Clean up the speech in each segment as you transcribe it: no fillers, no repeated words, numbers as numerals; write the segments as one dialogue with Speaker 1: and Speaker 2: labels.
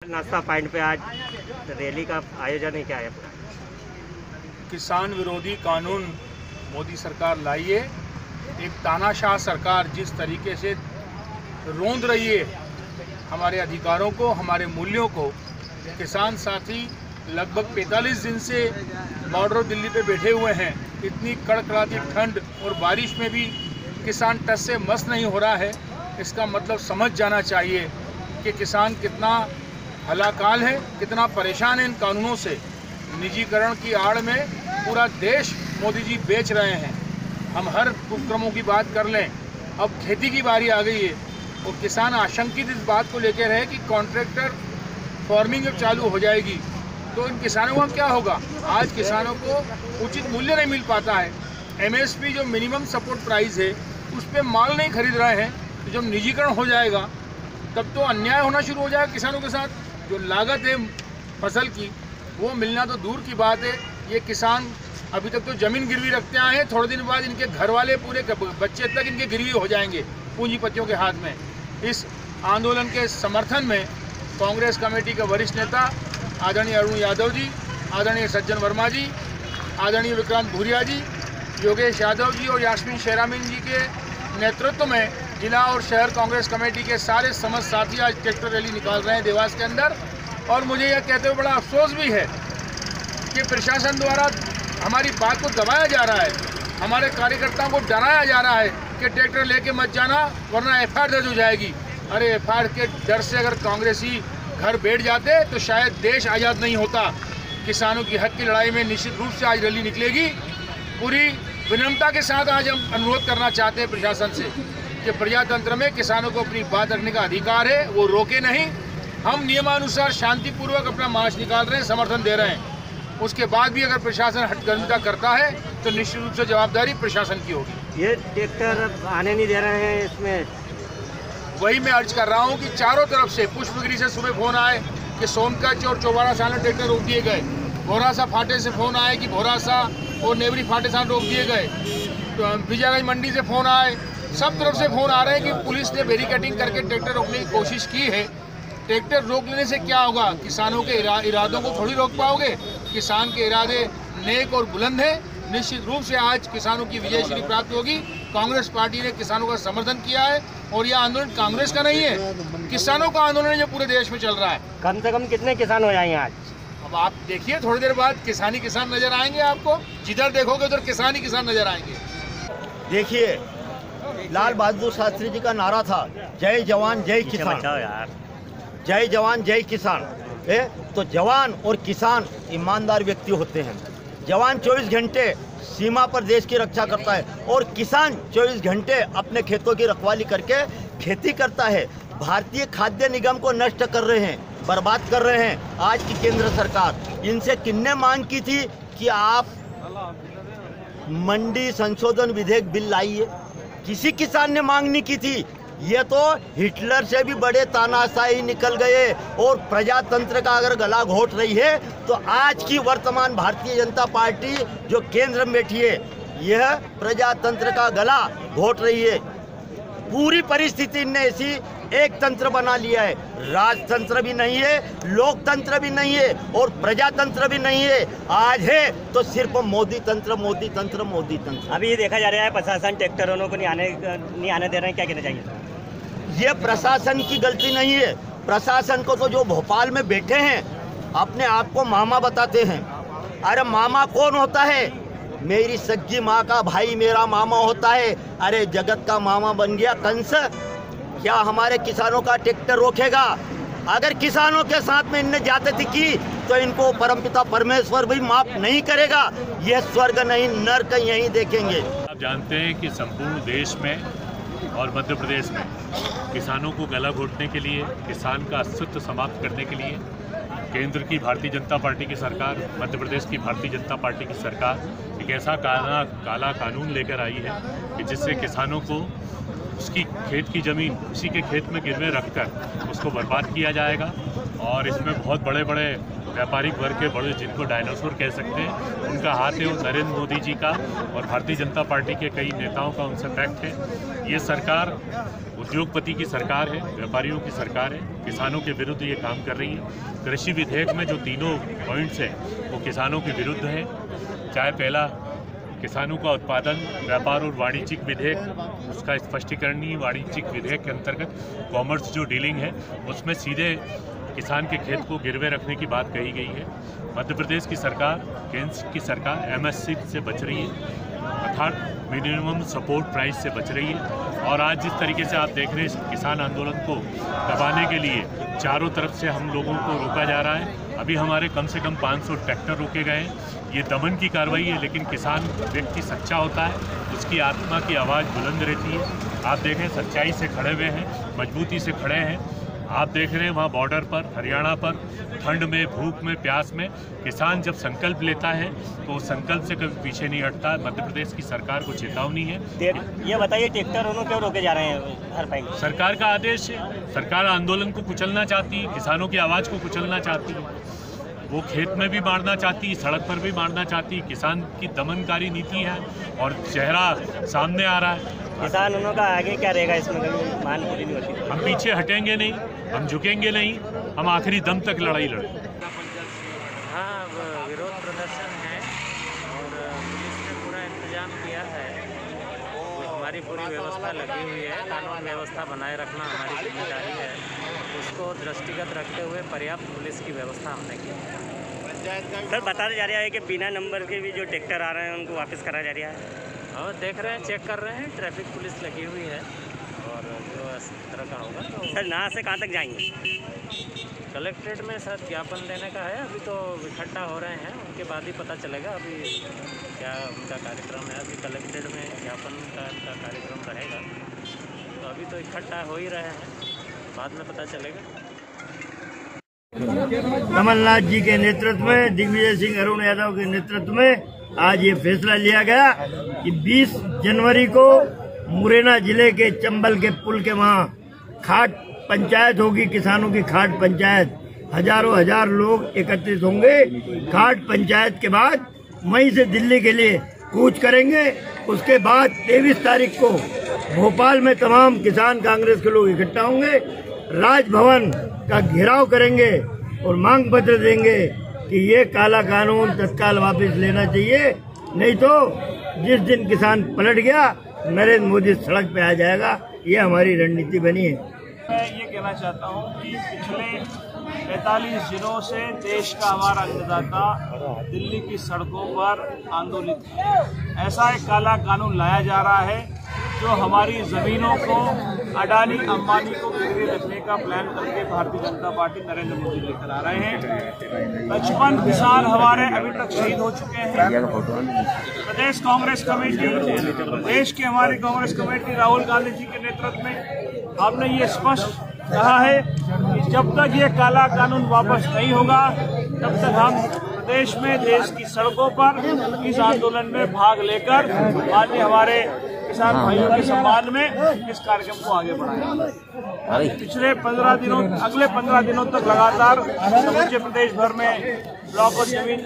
Speaker 1: नाश्ता पॉइंट पे आज रैली का आयोजन है, क्या है?
Speaker 2: किसान विरोधी कानून मोदी सरकार लाई है। एक तानाशाह सरकार जिस तरीके से रोंद रही है हमारे अधिकारों को, हमारे मूल्यों को। किसान साथी लगभग 45 दिन से बॉर्डर दिल्ली पे बैठे हुए हैं। इतनी कड़कड़ाती ठंड और बारिश में भी किसान टस से मस नहीं हो रहा है। इसका मतलब समझ जाना चाहिए कि किसान कितना हलाकाल है, कितना परेशान है इन कानूनों से। निजीकरण की आड़ में पूरा देश मोदी जी बेच रहे हैं। हम हर उपक्रमों की बात कर लें, अब खेती की बारी आ गई है और किसान आशंकित इस बात को लेकर है कि कॉन्ट्रैक्टर फार्मिंग जब चालू हो जाएगी तो इन किसानों का क्या होगा। आज किसानों को उचित मूल्य नहीं मिल पाता है। MSP जो मिनिमम सपोर्ट प्राइस है उस पर माल नहीं खरीद रहे हैं। तो जब निजीकरण हो जाएगा तब तो अन्याय होना शुरू हो जाएगा किसानों के साथ। जो लागत है फसल की वो मिलना तो दूर की बात है। ये किसान अभी तक तो ज़मीन गिरवी रखते आए हैं, थोड़े दिन बाद इनके घर वाले पूरे बच्चे तक इनके गिरवी हो जाएंगे पूंजीपतियों के हाथ में। इस आंदोलन के समर्थन में कांग्रेस कमेटी के वरिष्ठ नेता आदरणीय अरुण यादव जी, आदरणीय सज्जन वर्मा जी, आदरणीय विक्रांत भूरिया जी, योगेश यादव जी और यास्मीन शेरामीन जी के नेतृत्व में जिला और शहर कांग्रेस कमेटी के सारे समस्त साथी आज ट्रैक्टर रैली निकाल रहे हैं देवास के अंदर। और मुझे यह कहते हुए बड़ा अफसोस भी है कि प्रशासन द्वारा हमारी बात को दबाया जा रहा है, हमारे कार्यकर्ताओं को डराया जा रहा है कि ट्रैक्टर लेके मत जाना वरना FIR दर्ज हो जाएगी। अरे FIR के डर से अगर कांग्रेसी घर बैठ जाते तो शायद देश आज़ाद नहीं होता। किसानों की हक की लड़ाई में निश्चित रूप से आज रैली निकलेगी। पूरी विनम्रता के साथ आज हम अनुरोध करना चाहते हैं प्रशासन से कि प्रजातंत्र में किसानों को अपनी बात रखने का अधिकार है, वो रोके नहीं। हम नियमानुसार शांतिपूर्वक अपना मार्च निकाल रहे हैं, समर्थन दे रहे हैं। उसके बाद भी अगर प्रशासन हटकर्मिता करता है तो निश्चित रूप से जवाबदारी प्रशासन की होगी।
Speaker 1: ये ट्रैक्टर आने नहीं दे रहे हैं, इसमें
Speaker 2: वही मैं अर्ज कर रहा हूँ कि चारों तरफ से पुष्पगिरी से सुबह फोन आए कि सोनकच्छ और चौबारा साल ट्रैक्टर रोक दिए गए। भोरासा फाटे से फोन आए कि भोरासा और नेवरी फाटे साल रोक दिए गए। तो विजयगंज मंडी से फोन आए, सब तरफ से फोन आ रहे हैं कि पुलिस ने बैरिकेडिंग करके ट्रैक्टर रोकने की कोशिश की है। ट्रैक्टर रोक लेने से क्या होगा? किसानों के इरादों को थोड़ी रोक पाओगे। किसान के इरादे नेक और बुलंद हैं। निश्चित रूप से आज किसानों की विजय श्री प्राप्त होगी। कांग्रेस पार्टी ने किसानों का समर्थन किया है और यह आंदोलन कांग्रेस का नहीं है, किसानों का आंदोलन है जो पूरे देश में चल रहा है।
Speaker 1: कम से कम कितने किसान हो जाएंगे आज?
Speaker 2: अब आप देखिए, थोड़ी देर बाद किसान ही किसान नजर आएंगे आपको। जिधर देखोगे उधर किसान ही किसान नजर आएंगे।
Speaker 3: देखिए, लाल बहादुर शास्त्री जी का नारा था, जय जवान जय किसान।
Speaker 1: यार
Speaker 3: जय जवान जय किसान तो जवान और किसान ईमानदार व्यक्ति होते हैं। जवान 24 घंटे सीमा पर देश की रक्षा करता है और किसान 24 घंटे अपने खेतों की रखवाली करके खेती करता है। भारतीय खाद्य निगम को नष्ट कर रहे हैं, बर्बाद कर रहे हैं आज की केंद्र सरकार। इनसे किन्ने मांग की थी कि आप मंडी संशोधन विधेयक बिल लाइए? किसी किसान ने मांग नहीं की थी। ये तो हिटलर से भी बड़े तानाशाही निकल गए और प्रजातंत्र का अगर गला घोट रही है तो आज की वर्तमान भारतीय जनता पार्टी जो केंद्र में बैठी है यह प्रजातंत्र का गला घोट रही है। पूरी परिस्थिति ने ऐसी एक तंत्र बना लिया है। राजतंत्र भी नहीं है, लोकतंत्र भी नहीं है और प्रजातंत्र भी नहीं है। आज है तो सिर्फ मोदी तंत्र, मोदी तंत्र, मोदी तंत्र।
Speaker 1: अभी ये देखा जा रहा है प्रशासन ट्रैक्टरों को नहीं आने दे रहे हैं, क्या कहना चाहिए?
Speaker 3: ये प्रशासन की गलती नहीं है। प्रशासन को तो जो भोपाल में बैठे हैं अपने आप को मामा बताते हैं। अरे मामा कौन होता है? मेरी सच्ची माँ का भाई मेरा मामा होता है। अरे जगत का मामा बन गया कंस। क्या हमारे किसानों का ट्रैक्टर रोकेगा? अगर किसानों के साथ में इनने ज्यादती की तो इनको परमपिता परमेश्वर भी माफ नहीं करेगा। यह स्वर्ग नहीं नर्क यहीं देखेंगे।
Speaker 4: आप जानते हैं कि संपूर्ण देश में और मध्य प्रदेश में किसानों को गला घोटने के लिए, किसान का अस्तित्व समाप्त करने के लिए केंद्र की भारतीय जनता पार्टी की सरकार, मध्य प्रदेश की भारतीय जनता पार्टी की सरकार एक ऐसा काला कानून लेकर आई है कि जिससे किसानों को उसकी खेत की ज़मीन उसी के खेत में गिरवे रखकर उसको बर्बाद किया जाएगा। और इसमें बहुत बड़े बड़े व्यापारिक वर्ग के बड़े, जिनको डायनासोर कह सकते हैं, उनका हाथ है। वो नरेंद्र मोदी जी का और भारतीय जनता पार्टी के कई नेताओं का उनसे पैक्ट है। ये सरकार उद्योगपति की सरकार है, व्यापारियों की सरकार है, किसानों के विरुद्ध ये काम कर रही है। कृषि विधेयक में जो तीनों पॉइंट्स हैं वो किसानों के विरुद्ध हैं। चाहे पहला किसानों का उत्पादन, व्यापार और वाणिज्यिक विधेयक, उसका स्पष्टीकरण ही वाणिज्यिक विधेयक के अंतर्गत कॉमर्स जो डीलिंग है उसमें सीधे किसान के खेत को गिरवे रखने की बात कही गई है। मध्य प्रदेश की सरकार, केंद्र की सरकार एमएसपी से बच रही है, अर्थात मिनिमम सपोर्ट प्राइस से बच रही है। और आज जिस तरीके से आप देख रहे हैं किसान आंदोलन को दबाने के लिए चारों तरफ से हम लोगों को रोका जा रहा है। अभी हमारे कम से कम 500 ट्रैक्टर रोके गए हैं। ये दमन की कार्रवाई है, लेकिन किसान व्यक्ति सच्चा होता है, उसकी आत्मा की आवाज़ बुलंद रहती है। आप देखें सच्चाई से खड़े हुए हैं, मजबूती से खड़े हैं। आप देख रहे हैं वहाँ बॉर्डर पर, हरियाणा पर, ठंड में, भूख में, प्यास में किसान जब संकल्प लेता है तो उस संकल्प से कभी पीछे नहीं हटता। मध्य प्रदेश की सरकार को चेतावनी है।
Speaker 1: ये बताइए ट्रैक्टर उन्होंने क्यों रोके जा रहे हैं हर पाई?
Speaker 4: सरकार का आदेश है। सरकार आंदोलन को कुचलना चाहती है, किसानों की आवाज़ को कुचलना चाहती है। वो खेत में भी मारना चाहती है, सड़क पर भी मारना चाहती है। किसान की दमनकारी नीति है और चेहरा सामने आ रहा है।
Speaker 1: किसान उन्हों का आगे क्या रहेगा इसमें? कभी मान पूरी नहीं होती।
Speaker 4: हम पीछे हटेंगे नहीं, हम झुकेंगे नहीं, हम आखिरी दम तक लड़ाई लड़ेंगे।
Speaker 5: हाँ, विरोध प्रदर्शन है और पुलिस ने पूरा इंतजाम किया है। हमारी पूरी व्यवस्था लगी हुई है। कानून व्यवस्था बनाए रखना हमारी जिम्मेदारी है। उसको दृष्टिगत रखते हुए पर्याप्त पुलिस की व्यवस्था हमने की है।
Speaker 1: सर बताया जा रहा है कि बिना नंबर के भी जो ट्रैक्टर आ रहे हैं उनको वापस करा जा रहा है।
Speaker 5: और देख रहे हैं, चेक कर रहे हैं, ट्रैफिक पुलिस लगी हुई है और जो इस तरह का होगा तो
Speaker 1: सर यहाँ से कहाँ तक जाएंगे?
Speaker 5: कलेक्ट्रेट में सर ज्ञापन देने का है। अभी तो इकट्ठा हो रहे हैं, उनके बाद ही पता चलेगा अभी क्या उनका कार्यक्रम है। अभी कलेक्ट्रेट में ज्ञापन का कार्यक्रम रहेगा, तो अभी तो इकट्ठा हो ही रहे हैं, बाद में पता चलेगा।
Speaker 3: कमलनाथ जी के नेतृत्व में, दिग्विजय सिंह अरुण यादव के नेतृत्व में आज ये फैसला लिया गया कि 20 जनवरी को मुरैना जिले के चंबल के पुल के वहाँ खाट पंचायत होगी, किसानों की खाट पंचायत। हजार लोग एकत्रित होंगे। खाट पंचायत के बाद मई से दिल्ली के लिए कूच करेंगे। उसके बाद 23 तारीख को भोपाल में तमाम किसान कांग्रेस के लोग इकट्ठा होंगे, राजभवन का घेराव करेंगे और मांग पत्र देंगे कि ये काला कानून तत्काल वापस लेना चाहिए, नहीं तो जिस दिन किसान पलट गया नरेंद्र मोदी सड़क पे आ जाएगा। ये हमारी रणनीति बनी है।
Speaker 6: मैं ये कहना चाहता हूँ कि पिछले 45 दिनों से देश का हमारा अन्नदाता दिल्ली की सड़कों पर आंदोलित है। ऐसा एक काला कानून लाया जा रहा है जो हमारी जमीनों को अडानी अंबानी को गिरवी रखने का प्लान करके भारतीय जनता पार्टी नरेंद्र मोदी लेकर आ रहे हैं। 55 किसान हमारे अभी तक शहीद हो चुके हैं। प्रदेश कांग्रेस कमेटी, प्रदेश की हमारी कांग्रेस कमेटी राहुल गांधी जी के नेतृत्व में हमने ये स्पष्ट कहा है कि जब तक ये काला कानून वापस नहीं होगा तब तक हम प्रदेश में देश की सड़कों पर इस आंदोलन में भाग लेकर माननीय हमारे किसान भाइयों के सम्मान में इस कार्यक्रम को आगे बढ़ाएंगे। पिछले 15 दिनों, अगले 15 दिनों तक लगातार समूचे प्रदेश भर में ब्लॉक और जमीन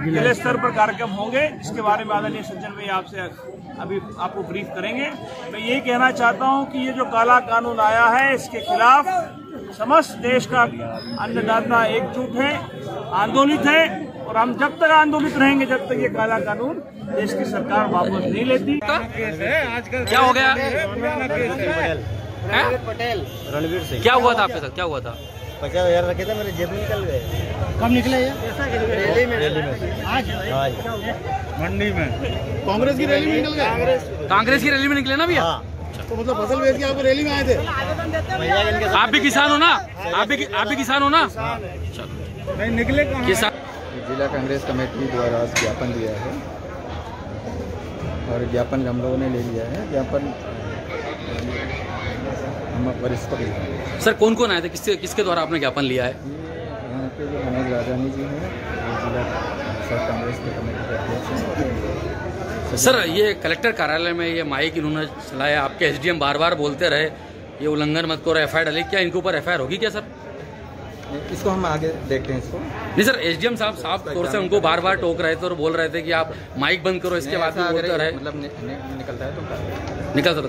Speaker 6: जिले स्तर पर कार्यक्रम होंगे, जिसके बारे में आदरणीय सज्जन भाई आपसे अभी आपको ब्रीफ करेंगे। मैं यही कहना चाहता हूं कि ये जो काला कानून आया है इसके खिलाफ समस्त देश का अन्नदाता एकजुट है, आंदोलित है और हम जब तक आंदोलित रहेंगे जब तक ये काला कानून देश की सरकार वापस नहीं लेती।
Speaker 7: क्या हो गया?
Speaker 3: पटेल रणवीर सिंह।
Speaker 7: क्या हुआ था आपके साथ? क्या हुआ था?
Speaker 3: 50,000 रखे थे, मेरे जेब में निकल गए। कब निकले ये? रैली में। आज मंडी में
Speaker 8: कांग्रेस की रैली में निकल गए।
Speaker 7: कांग्रेस की रैली में निकले ना भैया?
Speaker 8: तो मतलब फसल बेच के आपको रैली में आए थे?
Speaker 7: आप भी किसान हो ना? आप भी किसान हो ना?
Speaker 8: नहीं निकले
Speaker 7: किसान।
Speaker 9: जिला कांग्रेस कमेटी द्वारा ज्ञापन दिया है और ज्ञापन हम लोगों ने ले लिया है। ज्ञापन हम वरिष्ठ पर लिखा है।
Speaker 7: सर कौन कौन आए थे? किसके द्वारा आपने ज्ञापन लिया है?
Speaker 9: यहाँ पे जो मनोज राजानी जी हैं, जिला कांग्रेस के कमेटी के अध्यक्ष हैं।
Speaker 7: सर ये कलेक्टर कार्यालय में ये माइक इन्होंने चलाया, आपके एसडीएम बार बार बोलते रहे ये उल्लंघन मत करो, एफआईआर डाली। क्या इनके ऊपर एफआईआर होगी क्या सर?
Speaker 9: इसको हम आगे देखते हैं। इसको
Speaker 7: नहीं सर, एसडीएम साहब साफ तौर से उनको बार बार टोक रहे थे और बोल रहे थे कि आप माइक बंद करो, इसके बाद बोलते रहे।
Speaker 9: मतलब निकलता है तो
Speaker 7: निकलता तो